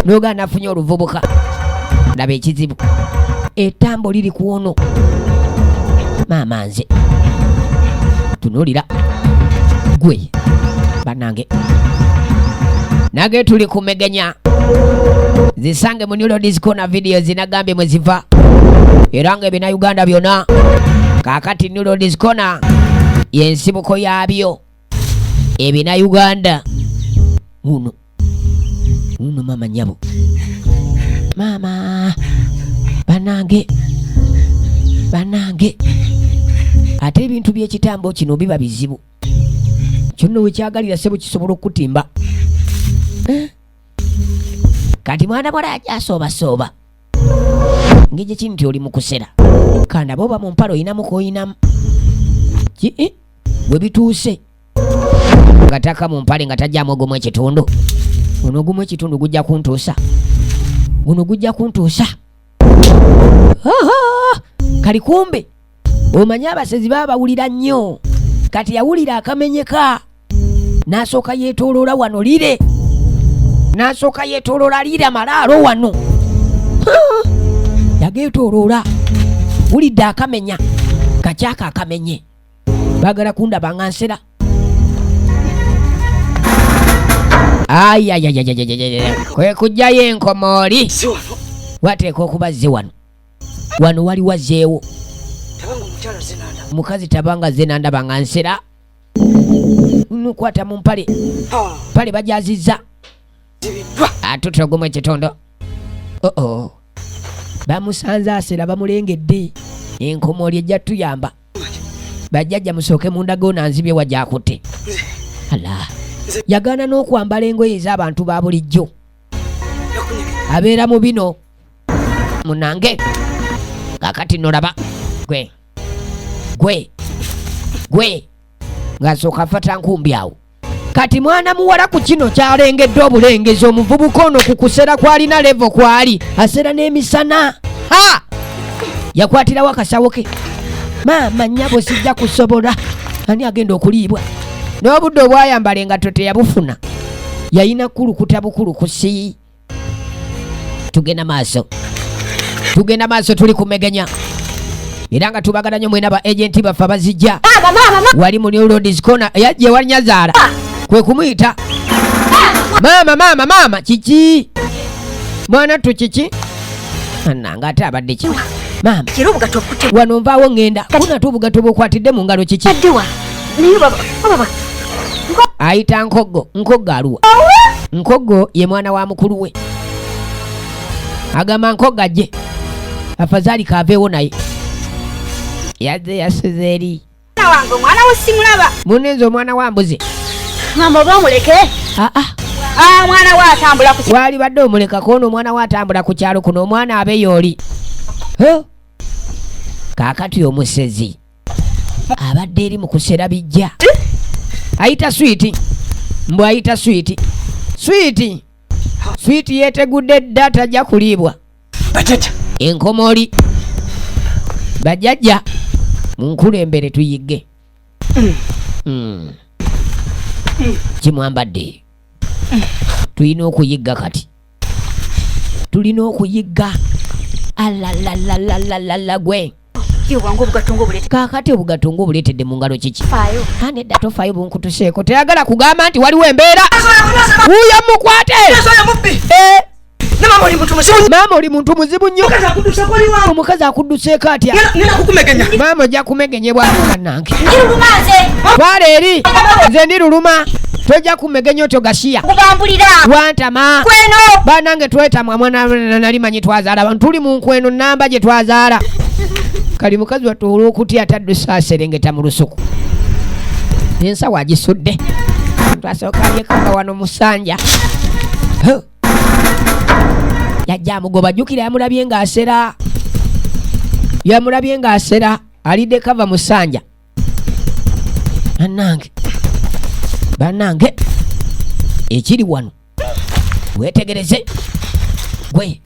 n'ogaa nafunye oluvubuka laba ekizibu ettambo liri ku ono maama nze tunuulira gwe bannange nage tuli kumegenya zisange mu New Disco na video zinagambye mwe ziva era nga ebina Uganda byonna kaakati New Disco na yensibuko yaabyo ebina Uganda uno mama nyabo mama bannange ate ebintu by'ekitambo kino biba bizibu kyonna wekyagalira sebo kisobola okutimba kati mwana bwala yajasoobasooba ng'egye kino nti oli mu kusera kandi aba oba mu mpalo oyinamu koyinamu we bituuse nga taka mu mpale nga tajjamu ogumu ekitundu guno ogumu ekitundu gujja kuntuusa kali kumbe omanyi abasezi baba bawulira nnyo kati yawulira akamenyeka n'asooka yeetooloola wano lire amalaalo wano yageetooloola wulidde akamenya kakyaka akamenye baagala kundaba nga nsera kwe kujjayo enkomooli wateeka okuba zze wano wali wazzeewo mukazi tabanga ze nandaba nga nsera nukwata mu mpale bajazizza atutra ogumu ekitondo bamusanze asera bamulengedde enkomooli ejja tuyamba bajjajja musooke mundago nanzibye wajakutte ala yagaana n'okwambala engoye ez'abantu ba bulijjo abeera mu bino munange kakati nolaba gwe ng'asooka afata nkumbi awo kati mwana muwala ku kino kyalengedde obulengezi omuvubuka ono ku kusera kwalina levo kwali asera n'emisana yakwatirawo akasawo ke maama nnyabo sijja kusobola ani agenda okuliibwa n'obudde obwayambala engatto teyabufuna yayina kulukuta bukulukusi tugenda maaso tuli kumegenya era nga tubagala nnyo mwena ba agenti baffe abazijja wali mu New Disco yajje walinyazaala kwe kumuyita maama kiki mwana tu kiki ananga ate abadde ki maama wano nvaawo ngenda kuna tubugato bwokwatidde mu ngalo kiki ayita nkoggo aluwa nkoggo ye mwana wa mukulu we agamba nkoggo ajje afazaali kaaveewo naye yazze yasuze eri omwana we simulaba munenze omwana wa mbuzi ngamba oba omuleke mwana we atambula ku wali badde omulekako ono omwana we atambula ku kyalo kuno omwana abe yooli kaakati omusezi abadde eri mu kusera bijja ayita switi mbw ayita switi yeetegudde dda tajja kuliibwa enkomooli bajjajja munkulembere tuyigge kimwambadde tulina okuyigga kati tulina okuyigga alalalala gwe Yobwangu obugatungo bulete. Kakati obugatungo buletedde mu ngalo kiki? Faayo. Anedda tofaayo bunkutuseeko. Teyagala kugamba nti waliwo embeera. Wuuyo mukwate. Maama oli muntu muzibu nnyo. Omukazi akudduseeko atya? Maama ojja kumegenyebwa bannange. Twala eri. Nze ndi luluma. Tojja kumegenya otyo gashiya. Kubambulira. Wantama. Kweno. Banange twetamwa mwana nali manyi twazaala abantu tuli mu nkweno namba gye twazaala. Kali mukazi wattu olw'okutya ataddusa aserengeta mu lusuku. Ensawo agisudde. Twasooka yekanga wano musanja. Yajja amugoba jjukira yamulabye ng'asera. Yamulabye ng'asera alidde kava musanja. Bannange ekiri wano wetegereze gwe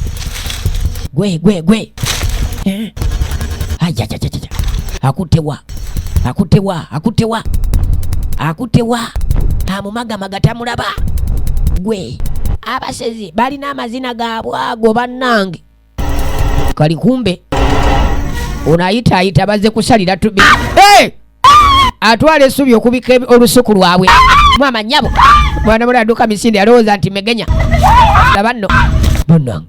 ajajajaja akutewa amumagamaga tamulaba gwe abasezi balina amazina gaabwe ago bannange kali kumbe onayitaayita bazze kusalira tubi atwala essubi okubika olusuku lwabwe mwama nnyabo mwana mula adduka misinde alowooza nti megenya laba nno bonnange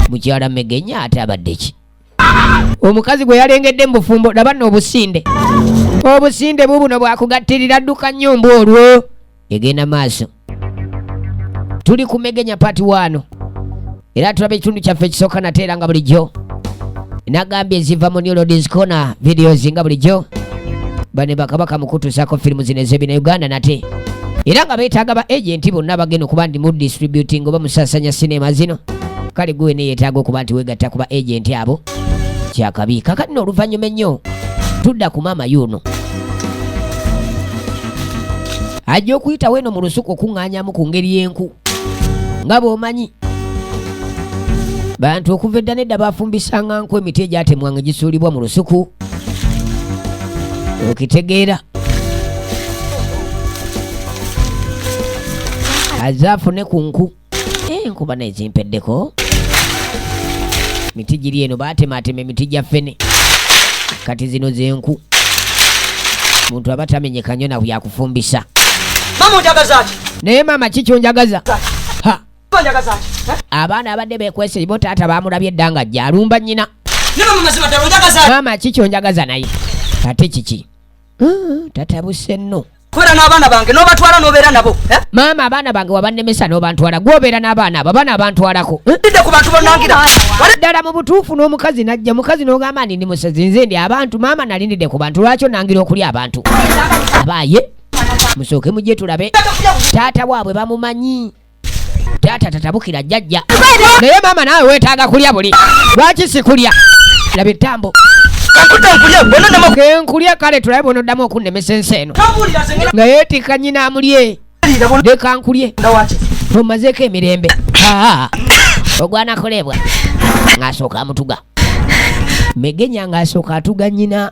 mukyala megenya ate abadde ki omukazi gwe yalengedde mu bufumbo laba nno obusinde bubuno bwakugattirira dduka nnyumba olwo egenda maaso tuli ku megenya pati 1 era tulaba ekitundu kyaffe ekisooka nateera nga bulijjo nagambye ziva mu New Lords Corner videos nga bulijjo bane bakabaka mukutusako filimu zino ez'ebina Uganda nate era nga beetaaga ba agenti bonna bagenda okuba ndi mu distributing oba musasanya sinema zino kale gwe ne yeetaaga okuba nti wegatta ku ba agenti abo kyakabi kakati no oluvannyuma ennyo tudda ku maama yuno ajja okuyita weno mu lusuku okuŋŋaanyamu ku ngeri y'enku nga bw'omanyi bantu okuva edda nedda bafumbisanga nku emiti egyatemwanga gisuulibwa mu lusuku okitegeera azaafune ku nku enkuba nezimpeddeko miti giri eno baatematema emiti gya ffene kati zino z'enku muntu aba tamenyeka nnyo na byakufumbisa naye maama kikyonjagaza abaana abadde bekwese bo taata bamulabye eddanga ajja alumba nnyina maama kikyonjagaza naye ate kiki tatabuse nno kwera n'abaana bange n'obatwala n'obeera nabo maama abaana bange wabannemesa n'obantwala gwobeera n'abaana abo baana abantwalako ndidde ku bantu bonnangira ddala mu butuufu n'omukazi najja mukazi n'ogamba ndi musezi nze ndi abantu maama nali ndidde ku bantu lwaki onangira okuli abantu abaaye musooke mujje tulabe taata waabwe bamumanyi taata tatabukira jjajja naye maama naawe weetaaga kulya buli lwaki sikulya laba ettambo kenkulye kale tulabe bonoddamu okunnemesa ensi eno nga yeetikka nnyina amulye leka nkulye omazeeko emirembe ogwanakolebwa ng'asooka amutuga megenya ng'asooka atuga nnyina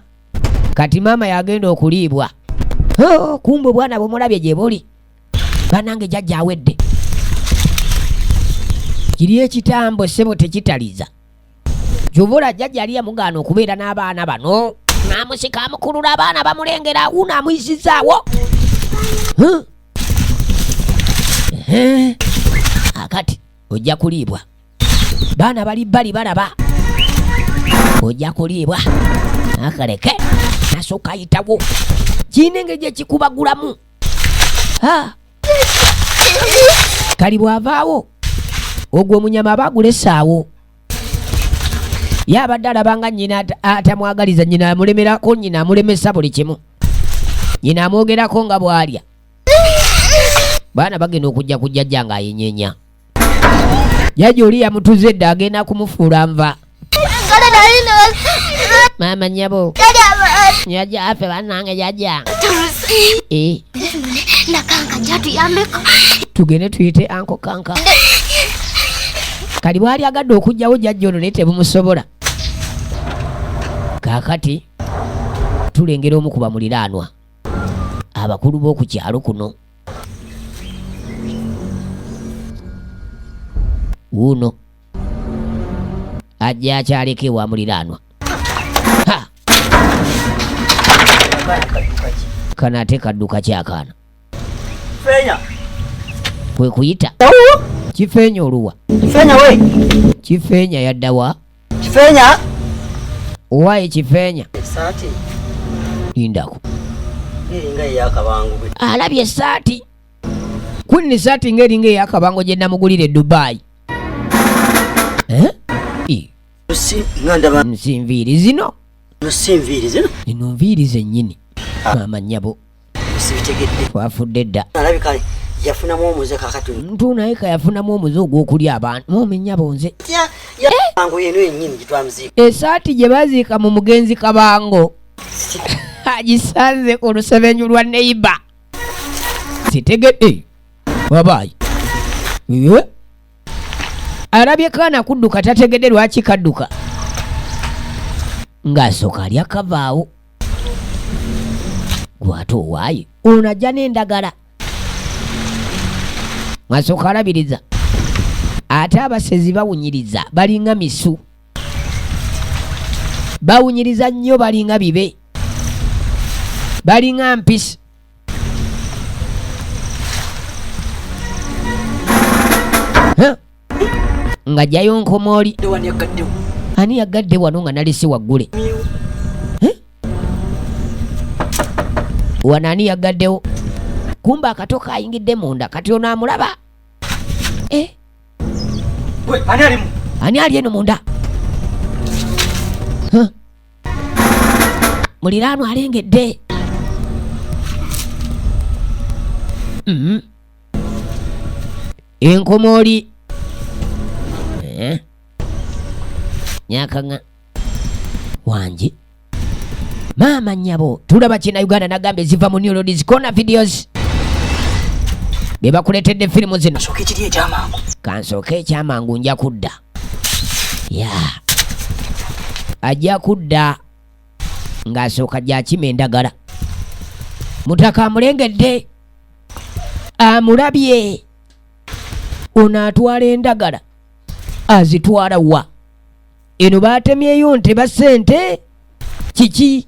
kati maama yagenda okuliibwa kumbe bwana bwemulabye gye buli banange jjajja awedde kiri ekitambo ssebo tekitaliza jubula jjajja yali yamugaana okubeera n'abaana bano n'amusika amukulula abaana bamulengera awuuna amuyisizaawo akati ojja kuliibwa baana bali bali balaba ojja kuliibwa akaleke nasooka ayitawo kiina engeri gye kikubagulamu kali bw'avaawo ogwo omunyama abagulesaawo yabadde alabanga nnyina atamwagaliza nnyina amulemerako nnyina amulemesa buli kimu nnyina amwogerako nga bw'alya baana bagenda okujja ku jjajja ng'ayenyenya jjajja oli yamutuze edda agenda kumufuula nva maama nnyabo jjajja affe bannange jjajja tugende tuyite anko kanka kali bwali agadde okujjawo jjajja ono naye tebumusobola kaakati tulengera omu ku bamuliraanwa abakulu b'oku kyalo kuno wuuno ajja akyaleko ewa muliraanwa Kana ate kadduka kyakaana. Fenya. Kwe kuyita. Kifeenya oluwa. Fenya we. Kifeenya yaddawa. Kifeenya. Owaye kifeenya. Saati. Indako. Eringa eyakabango. Alabye saati. Kunni saati ngeringa eyakabango gye namugulire Dubai. Nsimviiri zino. Nsimviiri zino. Ino nviiri zennyini. Maama nnyabo. Twafudde dda. Alabika yafunamu omuze kakati. Muntu naye kayafunamu omuze ogw'okulya abantu. Muumi nnyabo nze. Bango yeno yennyini gitwamuziika. Esaati gye baziika mu mugenzi Kabango. Agisanze ku lusebenju lwa neiba. Sitegedde. Wabaayi. Alabye kaana kudduka tategedde lwaki kadduka. Ng'asooka alya kavaawo. Gwate owaaye ono ajja n'endagala. Ng'asooka alabiriza. Ate abasezi bawunyiriza balinga misu. Bawunyiriza nnyo balinga bibe. Balinga mpisi. Nga jjayo nkomooli. Ani yagadde wano nga nalese waggule? Wano ani yagaddewo? Kumba akato kayingidde munda kati ono amulaba. Ani ali eno munda? Muliraanwa alengedde. Enkomooli. Nyakanga wanji maama nnyabo tulaba kina Uganda nagambe ziva mu New Lords Corner Videos beba kuletedde firimu zino. Kansooke ekyamangu nja kudda. Ajja kudda ng'asooka gy'akima endagala. Mutaka amulengedde amulabye. Ono atwala endagala azitwala wa? Eno baatemyeyo nte ba ssente kiki?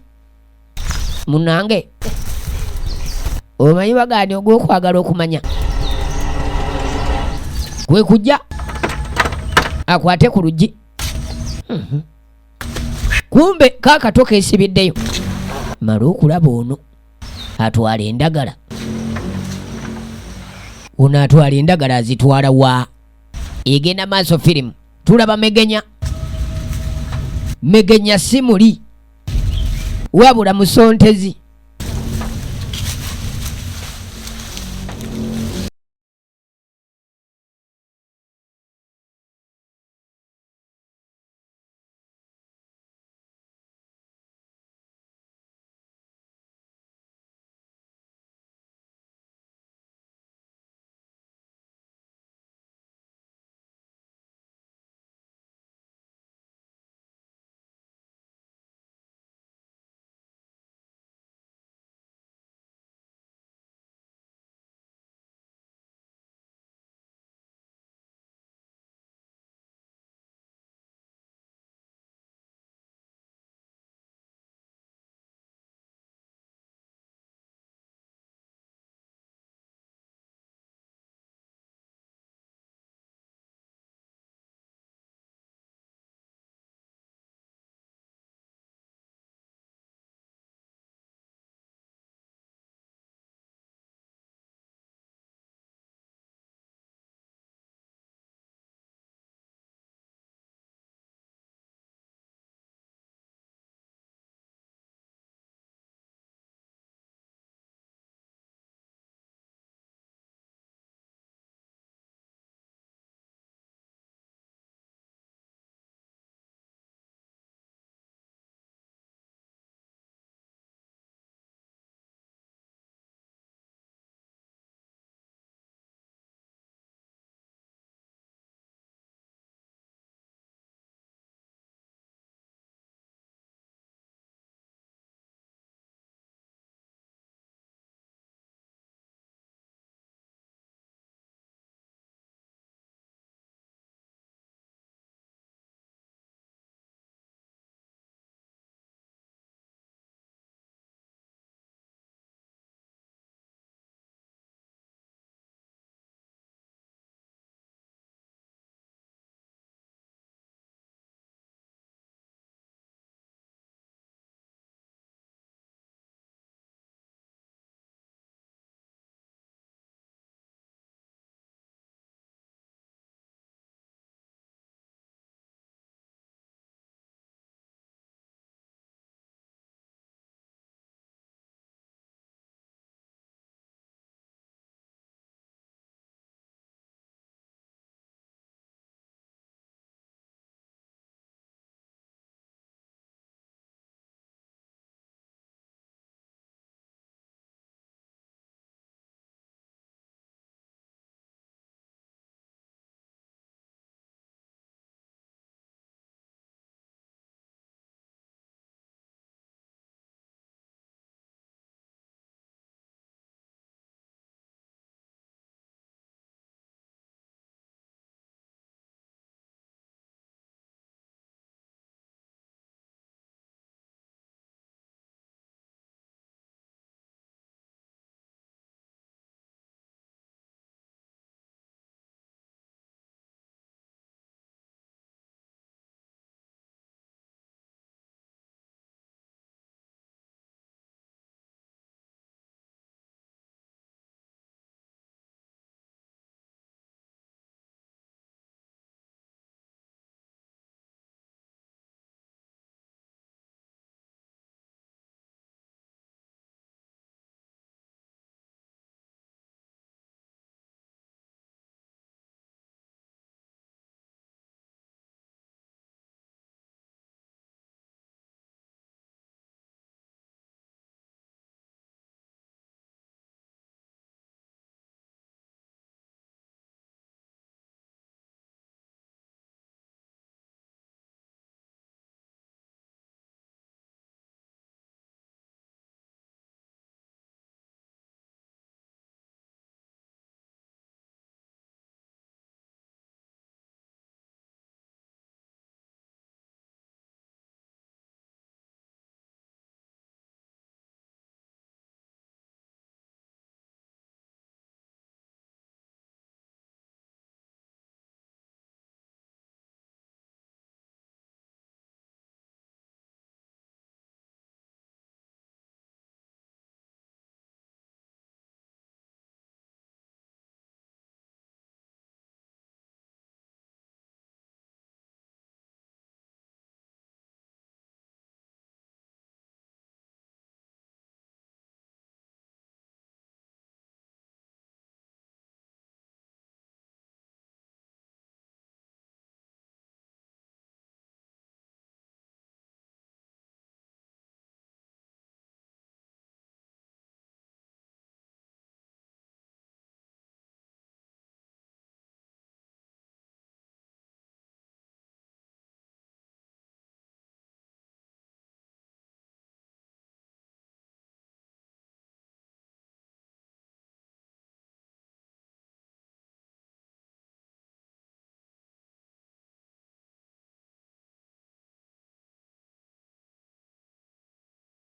Munange omanyi bagaani ogw'okwagala okumanya kwe kujja akwate ku luggi. Kumbe kaakato keesibiddeyo. Mala okulaba ono atwala endagala. Ono atwala endagala azitwala wa? Egenda maaso firimu. Tulaba Megenya. Megenya simuli wabula musontezi.